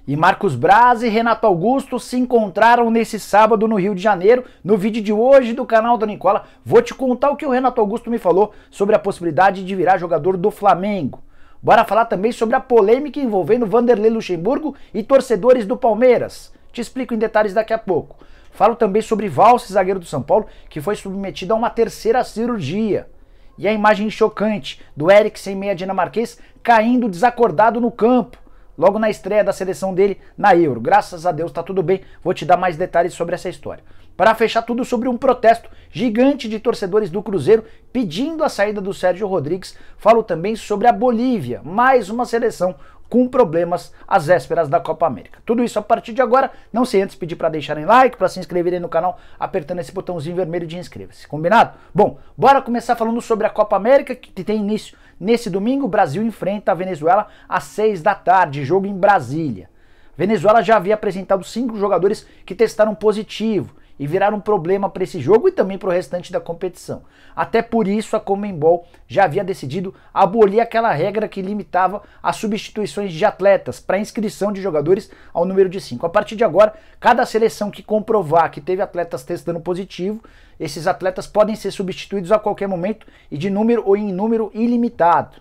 E Marcos Braz e Renato Augusto se encontraram nesse sábado no Rio de Janeiro. No vídeo de hoje do canal da Nicola, vou te contar o que o Renato Augusto me falou sobre a possibilidade de virar jogador do Flamengo. Bora falar também sobre a polêmica envolvendo Vanderlei Luxemburgo e torcedores do Palmeiras. Te explico em detalhes daqui a pouco. Falo também sobre Valls, zagueiro do São Paulo, que foi submetido a uma terceira cirurgia. E a imagem chocante do Eriksen, meia dinamarquês, caindo desacordado no campo, logo na estreia da seleção dele na Euro. Graças a Deus tá tudo bem, vou te dar mais detalhes sobre essa história. Para fechar tudo sobre um protesto gigante de torcedores do Cruzeiro pedindo a saída do Sérgio Rodrigues, falo também sobre a Bolívia, mais uma seleção com problemas às vésperas da Copa América. Tudo isso a partir de agora, não sei antes pedir para deixarem like, para se inscreverem no canal, apertando esse botãozinho vermelho de inscreva-se, combinado? Bom, bora começar falando sobre a Copa América, que tem início nesse domingo. O Brasil enfrenta a Venezuela às 6 da tarde, jogo em Brasília. Venezuela já havia apresentado 5 jogadores que testaram positivo e viraram um problema para esse jogo e também para o restante da competição. Até por isso a Conmebol já havia decidido abolir aquela regra que limitava as substituições de atletas para inscrição de jogadores ao número de 5. A partir de agora, cada seleção que comprovar que teve atletas testando positivo, esses atletas podem ser substituídos a qualquer momento e de número ou em número ilimitado.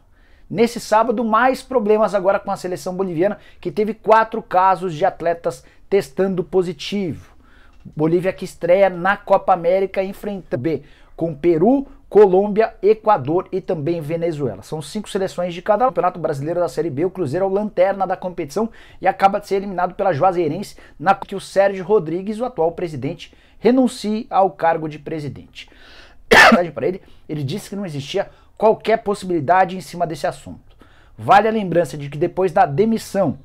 Nesse sábado, mais problemas agora com a seleção boliviana, que teve 4 casos de atletas testando positivo. Bolívia que estreia na Copa América enfrentando B com Peru, Colômbia, Equador e também Venezuela. São 5 seleções de cada Campeonato Brasileiro da Série B. O Cruzeiro é o lanterna da competição e acaba de ser eliminado pela Juazeirense, na que o Sérgio Rodrigues, o atual presidente, renuncia ao cargo de presidente. Para ele disse que não existia qualquer possibilidade em cima desse assunto. Vale a lembrança de que depois da demissão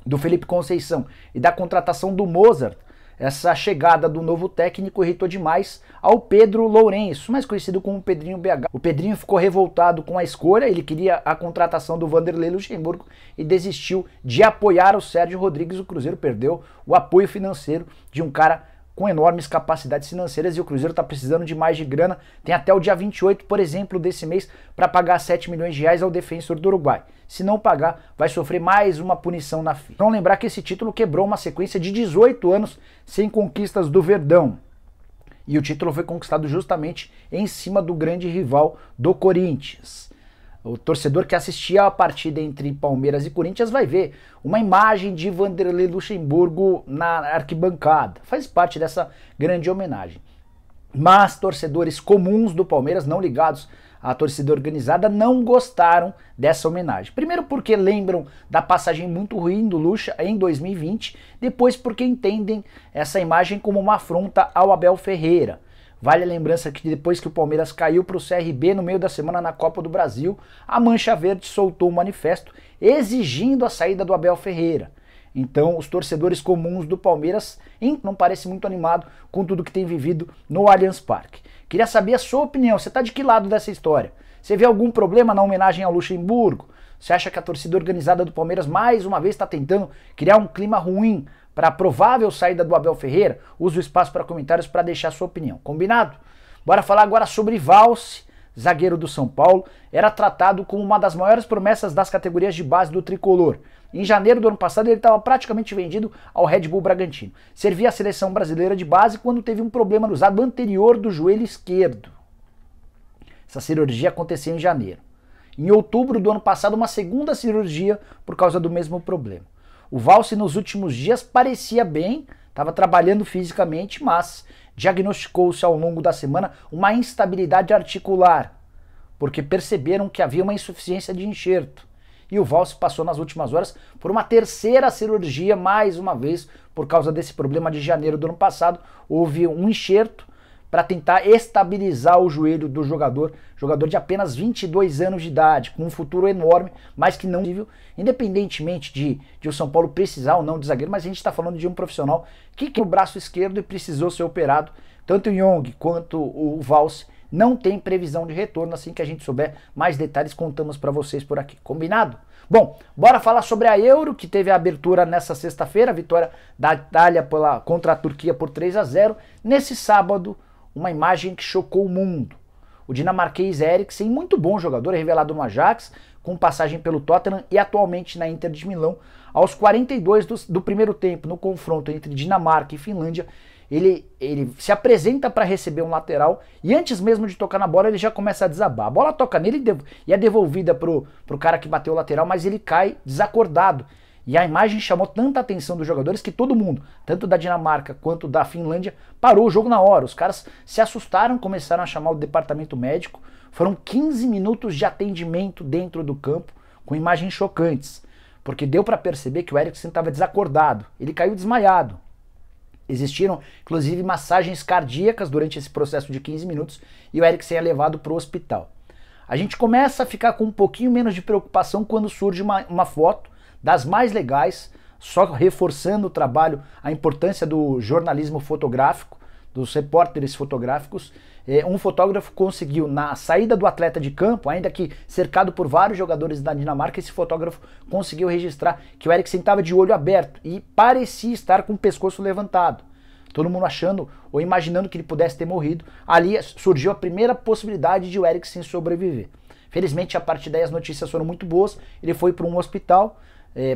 do Felipe Conceição e da contratação do Mozart, essa chegada do novo técnico irritou demais ao Pedro Lourenço, mais conhecido como Pedrinho BH. O Pedrinho ficou revoltado com a escolha, ele queria a contratação do Vanderlei Luxemburgo e desistiu de apoiar o Sérgio Rodrigues. O Cruzeiro perdeu o apoio financeiro de um cara com enormes capacidades financeiras e o Cruzeiro está precisando de mais de grana. Tem até o dia 28, por exemplo, desse mês para pagar 7 milhões de reais ao Defensor do Uruguai. Se não pagar, vai sofrer mais uma punição na FIFA. Vamos lembrar que esse título quebrou uma sequência de 18 anos sem conquistas do Verdão. E o título foi conquistado justamente em cima do grande rival do Corinthians. O torcedor que assistia a partida entre Palmeiras e Corinthians vai ver uma imagem de Vanderlei Luxemburgo na arquibancada. Faz parte dessa grande homenagem. Mas torcedores comuns do Palmeiras, não ligados à torcida organizada, não gostaram dessa homenagem. Primeiro porque lembram da passagem muito ruim do Luxa em 2020, depois porque entendem essa imagem como uma afronta ao Abel Ferreira. Vale a lembrança que depois que o Palmeiras caiu para o CRB no meio da semana na Copa do Brasil, a Mancha Verde soltou um manifesto exigindo a saída do Abel Ferreira. Então os torcedores comuns do Palmeiras não parecem muito animados com tudo que tem vivido no Allianz Parque. Queria saber a sua opinião, você está de que lado dessa história? Você vê algum problema na homenagem ao Luxemburgo? Você acha que a torcida organizada do Palmeiras mais uma vez está tentando criar um clima ruim para a provável saída do Abel Ferreira? Usa o espaço para comentários para deixar a sua opinião. Combinado? Bora falar agora sobre Valls, zagueiro do São Paulo. Era tratado como uma das maiores promessas das categorias de base do tricolor. Em janeiro do ano passado ele estava praticamente vendido ao Red Bull Bragantino. Servia a seleção brasileira de base quando teve um problema no usado anterior do joelho esquerdo. Essa cirurgia aconteceu em janeiro. Em outubro do ano passado, uma segunda cirurgia por causa do mesmo problema. O Valls nos últimos dias parecia bem, estava trabalhando fisicamente, mas diagnosticou-se ao longo da semana uma instabilidade articular, porque perceberam que havia uma insuficiência de enxerto. E o Valls passou nas últimas horas por uma terceira cirurgia, mais uma vez, por causa desse problema de janeiro do ano passado. Houve um enxerto para tentar estabilizar o joelho do jogador de apenas 22 anos de idade, com um futuro enorme, mas que não possível, independentemente de o São Paulo precisar ou não de zagueiro, mas a gente está falando de um profissional que tem o braço esquerdo e precisou ser operado. Tanto o Young quanto o Valls não tem previsão de retorno. Assim que a gente souber mais detalhes, contamos para vocês por aqui. Combinado? Bom, bora falar sobre a Euro, que teve a abertura nessa sexta-feira, a vitória da Itália contra a Turquia por 3-0. Nesse sábado, uma imagem que chocou o mundo. O dinamarquês Eriksen, muito bom jogador, revelado no Ajax, com passagem pelo Tottenham e atualmente na Inter de Milão, Aos 42 do primeiro tempo, no confronto entre Dinamarca e Finlândia, ele se apresenta para receber um lateral e antes mesmo de tocar na bola ele já começa a desabar. A bola toca nele e é devolvida pro cara que bateu o lateral, mas ele cai desacordado. E a imagem chamou tanta atenção dos jogadores que todo mundo, tanto da Dinamarca quanto da Finlândia, parou o jogo na hora. Os caras se assustaram, começaram a chamar o departamento médico. Foram 15 minutos de atendimento dentro do campo, com imagens chocantes, porque deu para perceber que o Eriksen estava desacordado, ele caiu desmaiado. Existiram, inclusive, massagens cardíacas durante esse processo de 15 minutos e o Eriksen é levado para o hospital. A gente começa a ficar com um pouquinho menos de preocupação quando surge uma foto das mais legais, só reforçando o trabalho, a importância do jornalismo fotográfico, dos repórteres fotográficos. Um fotógrafo conseguiu, na saída do atleta de campo, ainda que cercado por vários jogadores da Dinamarca, esse fotógrafo conseguiu registrar que o Eriksen estava de olho aberto e parecia estar com o pescoço levantado. Todo mundo achando ou imaginando que ele pudesse ter morrido. Ali surgiu a primeira possibilidade de o Eriksen sobreviver. Felizmente, a partir daí as notícias foram muito boas. Ele foi para um hospital,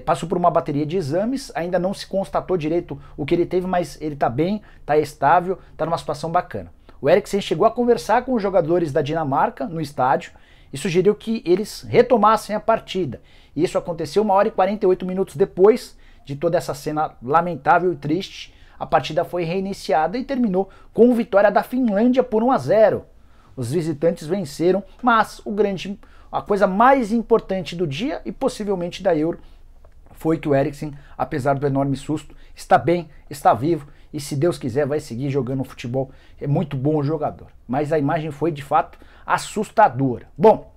passou por uma bateria de exames, ainda não se constatou direito o que ele teve, mas ele está bem, está estável, está numa situação bacana. O Eriksen chegou a conversar com os jogadores da Dinamarca no estádio e sugeriu que eles retomassem a partida. Isso aconteceu 1 hora e 48 minutos depois de toda essa cena lamentável e triste. A partida foi reiniciada e terminou com vitória da Finlândia por 1-0. Os visitantes venceram, mas a coisa mais importante do dia e possivelmente da Euro foi que o Eriksen, apesar do enorme susto, está bem, está vivo e se Deus quiser vai seguir jogando futebol. É muito bom o jogador, mas a imagem foi de fato assustadora. Bom,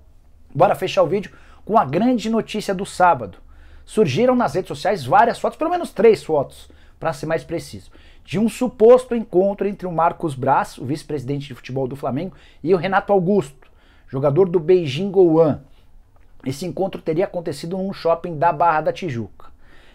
bora fechar o vídeo com a grande notícia do sábado. Surgiram nas redes sociais várias fotos, pelo menos 3 fotos, para ser mais preciso, de um suposto encontro entre o Marcos Braz, o vice-presidente de futebol do Flamengo, e o Renato Augusto, jogador do Beijing Goan. Esse encontro teria acontecido num shopping da Barra da Tijuca.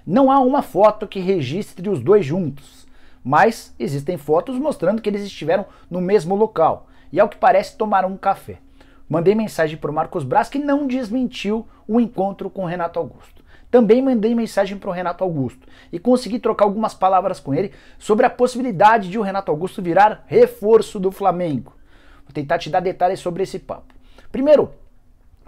Não há uma foto que registre os dois juntos, mas existem fotos mostrando que eles estiveram no mesmo local e, ao que parece, tomaram um café. Mandei mensagem para o Marcos Braz, que não desmentiu o encontro com o Renato Augusto. Também mandei mensagem para o Renato Augusto e consegui trocar algumas palavras com ele sobre a possibilidade de o Renato Augusto virar reforço do Flamengo. Vou tentar te dar detalhes sobre esse papo. Primeiro,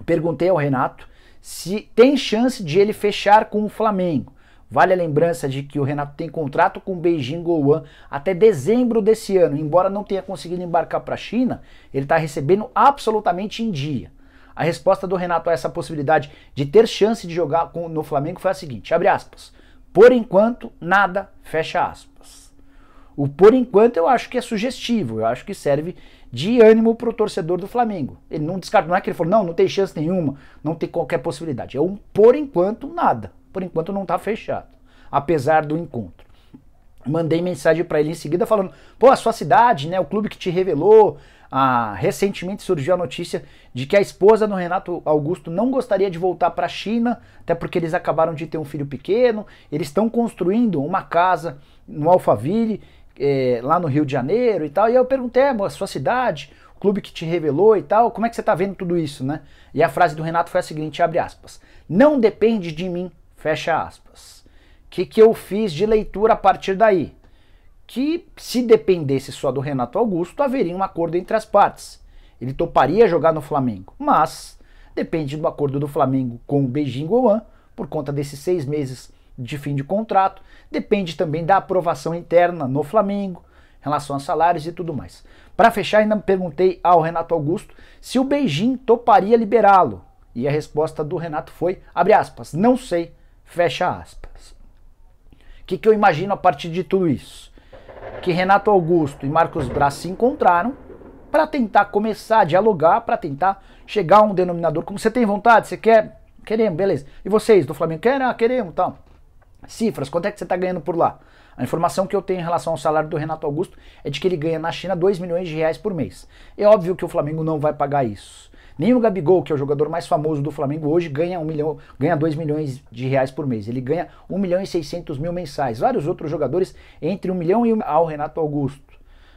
perguntei ao Renato se tem chance de ele fechar com o Flamengo. Vale a lembrança de que o Renato tem contrato com o Beijing Goan até dezembro desse ano. Embora não tenha conseguido embarcar para a China, ele está recebendo absolutamente em dia. A resposta do Renato a essa possibilidade de ter chance de jogar no Flamengo foi a seguinte, abre aspas, por enquanto nada, fecha aspas. O por enquanto eu acho que é sugestivo, eu acho que serve de ânimo para o torcedor do Flamengo. Ele não descarta, não é que ele falou, não tem chance nenhuma, não tem qualquer possibilidade. É um por enquanto nada, por enquanto não está fechado, apesar do encontro. Mandei mensagem para ele em seguida falando, pô, a sua cidade, né, o clube que te revelou, recentemente surgiu a notícia de que a esposa do Renato Augusto não gostaria de voltar para a China, até porque eles acabaram de ter um filho pequeno, eles estão construindo uma casa no Alphaville, lá no Rio de Janeiro e tal, e eu perguntei, a sua cidade, o clube que te revelou e tal, como é que você está vendo tudo isso, né? E a frase do Renato foi a seguinte, abre aspas, não depende de mim, fecha aspas. O que eu fiz de leitura a partir daí? Que se dependesse só do Renato Augusto, haveria um acordo entre as partes. Ele toparia jogar no Flamengo, mas depende do acordo do Flamengo com o Beijing Goan, por conta desses 6 meses de fim de contrato, depende também da aprovação interna no Flamengo, em relação a salários e tudo mais. Para fechar, ainda perguntei ao Renato Augusto se o Beijing toparia liberá-lo, e a resposta do Renato foi, abre aspas, não sei, fecha aspas. O que eu imagino a partir de tudo isso? Que Renato Augusto e Marcos Braz se encontraram para tentar começar a dialogar, para tentar chegar a um denominador. Como você tem vontade, você quer? Queremos, beleza. E vocês do Flamengo querem? Queremos, então. Cifras, quanto é que você está ganhando por lá? A informação que eu tenho em relação ao salário do Renato Augusto é de que ele ganha na China 2 milhões de reais por mês. É óbvio que o Flamengo não vai pagar isso. Nem o Gabigol, que é o jogador mais famoso do Flamengo hoje, ganha 2 milhões de reais por mês. Ele ganha 1 milhão e 600 mil mensais. Vários outros jogadores entre 1 milhão e ao Renato Augusto.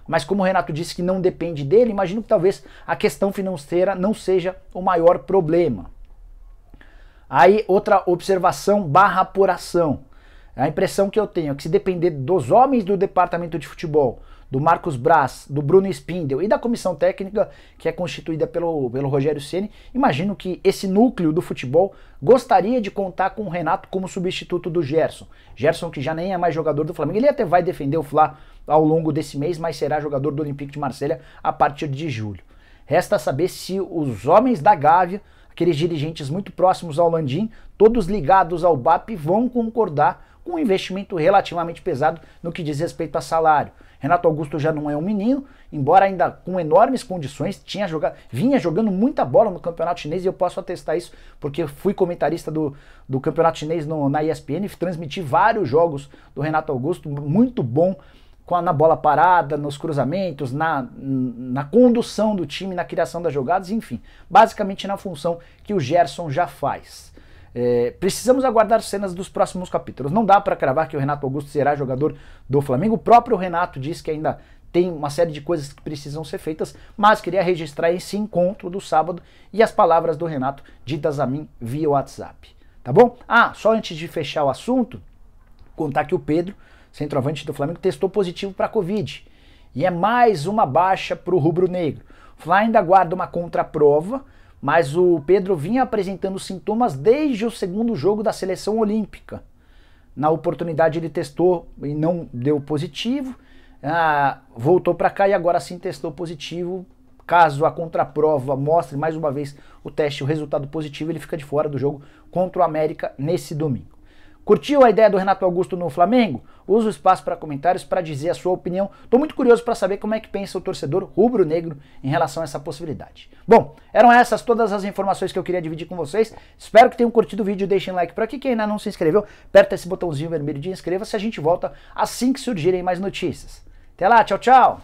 Mas como o Renato disse que não depende dele, imagino que talvez a questão financeira não seja o maior problema. Aí outra observação barra apuração. A impressão que eu tenho é que se depender dos homens do departamento de futebol, do Marcos Braz, do Bruno Spindel e da comissão técnica que é constituída pelo Rogério Ceni, imagino que esse núcleo do futebol gostaria de contar com o Renato como substituto do Gerson. Gerson que já nem é mais jogador do Flamengo, ele até vai defender o Fla ao longo desse mês, mas será jogador do Olympique de Marselha a partir de julho. Resta saber se os homens da Gávea, aqueles dirigentes muito próximos ao Landim, todos ligados ao BAP, vão concordar com um investimento relativamente pesado no que diz respeito a salário. Renato Augusto já não é um menino, embora ainda com enormes condições, vinha jogando muita bola no campeonato chinês, e eu posso atestar isso porque fui comentarista do campeonato chinês na ESPN e transmiti vários jogos do Renato Augusto, muito bom na bola parada, nos cruzamentos, na condução do time, na criação das jogadas, enfim, basicamente na função que o Gerson já faz. Precisamos aguardar cenas dos próximos capítulos. Não dá para cravar que o Renato Augusto será jogador do Flamengo. O próprio Renato diz que ainda tem uma série de coisas que precisam ser feitas, mas queria registrar esse encontro do sábado e as palavras do Renato ditas a mim via WhatsApp. Tá bom? Só antes de fechar o assunto, contar que o Pedro, centroavante do Flamengo, testou positivo para a Covid. E é mais uma baixa para o rubro-negro. O Fla ainda aguarda uma contraprova, mas o Pedro vinha apresentando sintomas desde o segundo jogo da seleção olímpica. Na oportunidade ele testou e não deu positivo, voltou para cá e agora sim testou positivo. Caso a contraprova mostre mais uma vez o resultado positivo, ele fica de fora do jogo contra o América nesse domingo. Curtiu a ideia do Renato Augusto no Flamengo? Usa o espaço para comentários para dizer a sua opinião. Estou muito curioso para saber como é que pensa o torcedor rubro-negro em relação a essa possibilidade. Bom, eram essas todas as informações que eu queria dividir com vocês. Espero que tenham curtido o vídeo. Deixem like por aqui. Quem ainda não se inscreveu, aperta esse botãozinho vermelho de inscreva-se. A gente volta assim que surgirem mais notícias. Até lá, tchau, tchau!